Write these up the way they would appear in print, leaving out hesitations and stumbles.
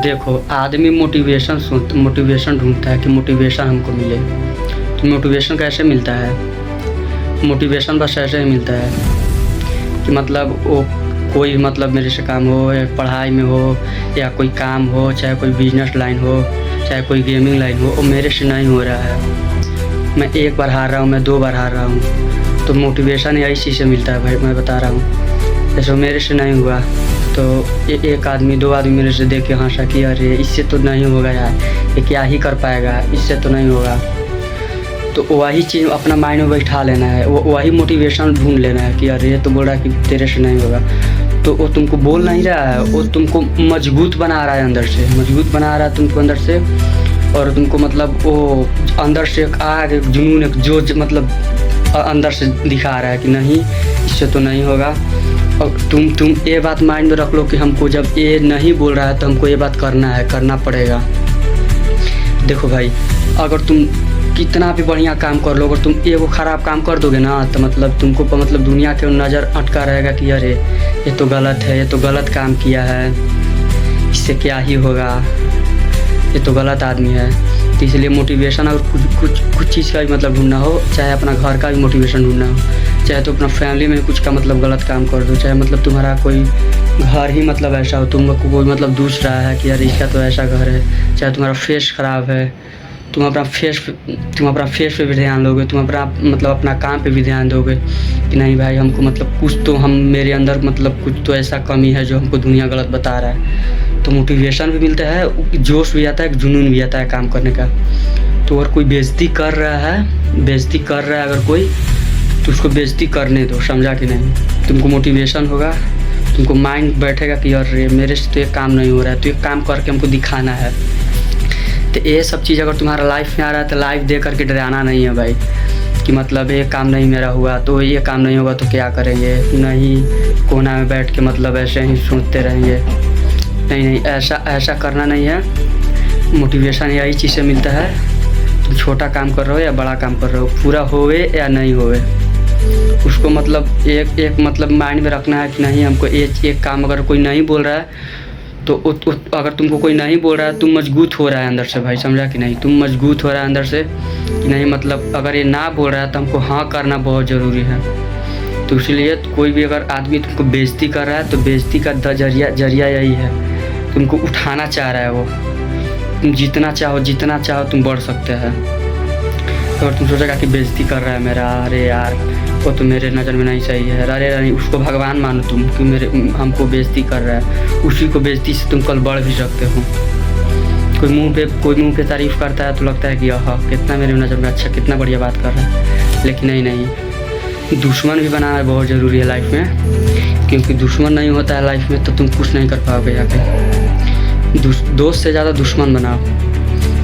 देखो, आदमी मोटिवेशन ढूँढता है कि मोटिवेशन हमको मिले। तो मोटिवेशन कैसे मिलता है? मोटिवेशन बस ऐसे ही मिलता है कि मतलब वो कोई मतलब मेरे से काम हो, या पढ़ाई में हो, या कोई काम हो, चाहे कोई बिज़नेस लाइन हो, चाहे कोई गेमिंग लाइन हो, वो मेरे से नहीं हो रहा है। मैं 1 बार हार रहा हूँ, मैं 2 बार हार रहा हूँ, तो मोटिवेशन यही चीज़ से मिलता है भाई, मैं बता रहा हूँ। जैसे मेरे से नहीं हुआ तो एक आदमी 2 आदमी मेरे से देख के हँसा कि अरे इससे तो नहीं होगा यार, ये क्या ही कर पाएगा, इससे तो नहीं होगा। तो वही चीज़ अपना माइंड में बैठा लेना है, वही मोटिवेशन ढूंढ लेना है कि अरे ये तो बोल रहा है कि तेरे से नहीं होगा। तो वो तुमको बोल नहीं रहा है, वो तुमको मजबूत बना रहा है, अंदर से मजबूत बना रहा है तुमको अंदर से। और तुमको मतलब वो अंदर से एक आग, एक जुनून, एक जोश मतलब अंदर से दिखा रहा है कि नहीं इससे तो नहीं होगा। और तुम ये बात माइंड में रख लो कि हमको जब ये नहीं बोल रहा है तो हमको ये बात करना है, करना पड़ेगा। देखो भाई, अगर तुम कितना भी बढ़िया काम कर लो, अगर तुम एगो ख़राब काम कर दोगे ना, तो मतलब तुमको मतलब दुनिया के नज़र अटका रहेगा कि अरे ये तो गलत है, ये तो गलत काम किया है, इससे क्या ही होगा, ये तो गलत आदमी है। तो इसलिए मोटिवेशन अगर कुछ चीज़ का भी मतलब ढूंढना हो, चाहे अपना घर का भी मोटिवेशन ढूंढना हो, चाहे तो अपना फैमिली में कुछ का मतलब गलत काम कर दो, चाहे मतलब तुम्हारा कोई घर ही मतलब ऐसा हो, तुमको कोई मतलब दूस रहा है कि यार इसका तो ऐसा घर है, चाहे तुम्हारा फेस ख़राब है, तुम अपना फेस पे भी ध्यान दोगे, तुम अपना काम पे भी ध्यान दोगे कि नहीं भाई हमको मतलब कुछ तो मेरे अंदर मतलब कुछ तो ऐसा कमी है जो हमको दुनिया गलत बता रहा है। तो मोटिवेशन भी मिलता है, जोश भी आता है, जुनून भी आता है काम करने का। तो अगर कोई बेइज्जती कर रहा है अगर कोई, तो उसको बेइज्जती करने दो, समझा कि नहीं। तुमको मोटिवेशन होगा, तुमको माइंड बैठेगा कि अरे मेरे से तो ये काम नहीं हो रहा है, तो ये काम करके हमको दिखाना है। तो ये सब चीज़ अगर तुम्हारा लाइफ में आ रहा है तो लाइफ देख करके डराना नहीं है भाई, कि मतलब ये काम नहीं मेरा हुआ तो ये काम नहीं होगा तो क्या करेंगे, नहीं कोना में बैठ के मतलब ऐसे ही सोचते रहेंगे। नहीं, ऐसा करना नहीं है। मोटिवेशन यही चीज़ से मिलता है, तुम छोटा काम कर रहे हो या बड़ा काम कर रहे हो, पूरा होवे या नहीं होवे, उसको मतलब एक मतलब माइंड में रखना है कि नहीं हमको एक काम अगर कोई नहीं बोल रहा है तो अगर तुमको कोई नहीं बोल रहा है, तुम मजबूत हो रहा है अंदर से भाई, समझा कि नहीं। तुम मजबूत हो रहा है अंदर से कि नहीं, मतलब अगर ये ना बोल रहा है तो हमको हाँ करना बहुत ज़रूरी है। तो इसलिए कोई भी अगर आदमी तुमको बेइज्जती कर रहा है तो बेइज्जती का जरिया यही है, तुमको उठाना चाह रहा है वो। तुम जितना चाहो तुम बढ़ सकते हैं। अगर तुम सोचेगा कि बेइज्जती कर रहा है मेरा, अरे यार वो तो मेरे नज़र में नहीं सही है, अरे नहीं, उसको भगवान मानो तुम कि हमको बेइज्जती कर रहा है, उसी को बेइज्जती से तुम कल बढ़ भी सकते हो। कोई मुंह पे तारीफ़ करता है तो लगता है कि हाँ कितना मेरे नज़र में अच्छा, कितना बढ़िया बात कर रहा है, लेकिन नहीं, दुश्मन भी बनाना बहुत ज़रूरी है लाइफ में, क्योंकि दुश्मन नहीं होता है लाइफ में तो तुम कुछ नहीं कर पाओगे जाके। दोस्त से ज़्यादा दुश्मन बनाओ,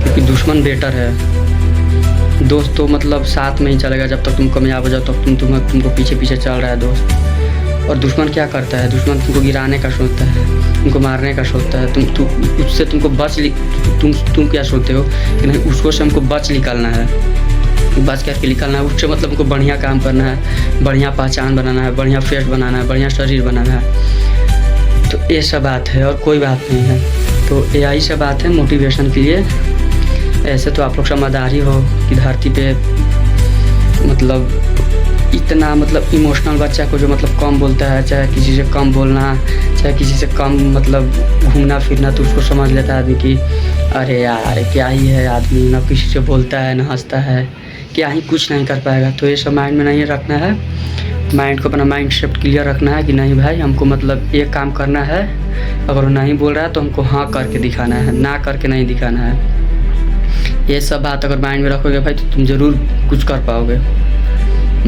क्योंकि दुश्मन बेटर है। दोस्त तो मतलब साथ में ही चलेगा, जब तक तुम कामयाब हो जाओ तब तुमको पीछे चल रहा है दोस्त। और दुश्मन क्या करता है, दुश्मन तुमको गिराने का सोचता है, तुमको मारने का सोचता है। उससे तुमको तुम क्या सोचते हो कि नहीं उसको से हमको बच करके निकलना है, उससे मतलब हमको बढ़िया काम करना है, बढ़िया पहचान बनाना है, बढ़िया फेस बनाना है, बढ़िया शरीर बनाना है। तो ये सब बात है और कोई बात नहीं है। तो यही सब बात है मोटिवेशन के लिए। ऐसे तो आप लोग समझदार ही हो कि धरती पे मतलब इतना मतलब इमोशनल बच्चा को जो मतलब कम बोलता है, चाहे किसी से कम बोलना, चाहे किसी से कम मतलब घूमना फिरना, तो उसको समझ लेता है आदमी कि अरे यार क्या ही है आदमी, ना किसी से बोलता है ना हंसता है, क्या ही कुछ नहीं कर पाएगा। तो ये सब माइंड में नहीं रखना है, माइंड को अपना माइंड सेट क्लियर रखना है कि नहीं भाई हमको मतलब ये काम करना है, अगर वो नहीं बोल रहा है तो हमको हाँ करके दिखाना है, ना करके नहीं दिखाना है। ये सब बात अगर माइंड में रखोगे भाई तो तुम ज़रूर कुछ कर पाओगे।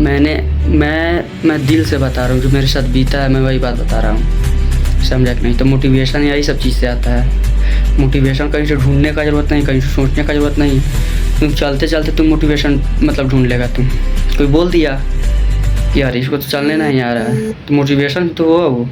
मैं दिल से बता रहा हूँ, जो मेरे साथ बीता है मैं वही बात बता रहा हूँ, समझा कि नहीं। तो मोटिवेशन यही सब चीज़ से आता है। मोटिवेशन कहीं से ढूंढने का ज़रूरत नहीं, कहीं से सोचने का ज़रूरत नहीं, तुम चलते तुम मोटिवेशन मतलब ढूंढ लेगा। तुम कोई बोल दिया कि यार इसको तो चलने नहीं आ रहा है, तो मोटिवेशन तो हो वो।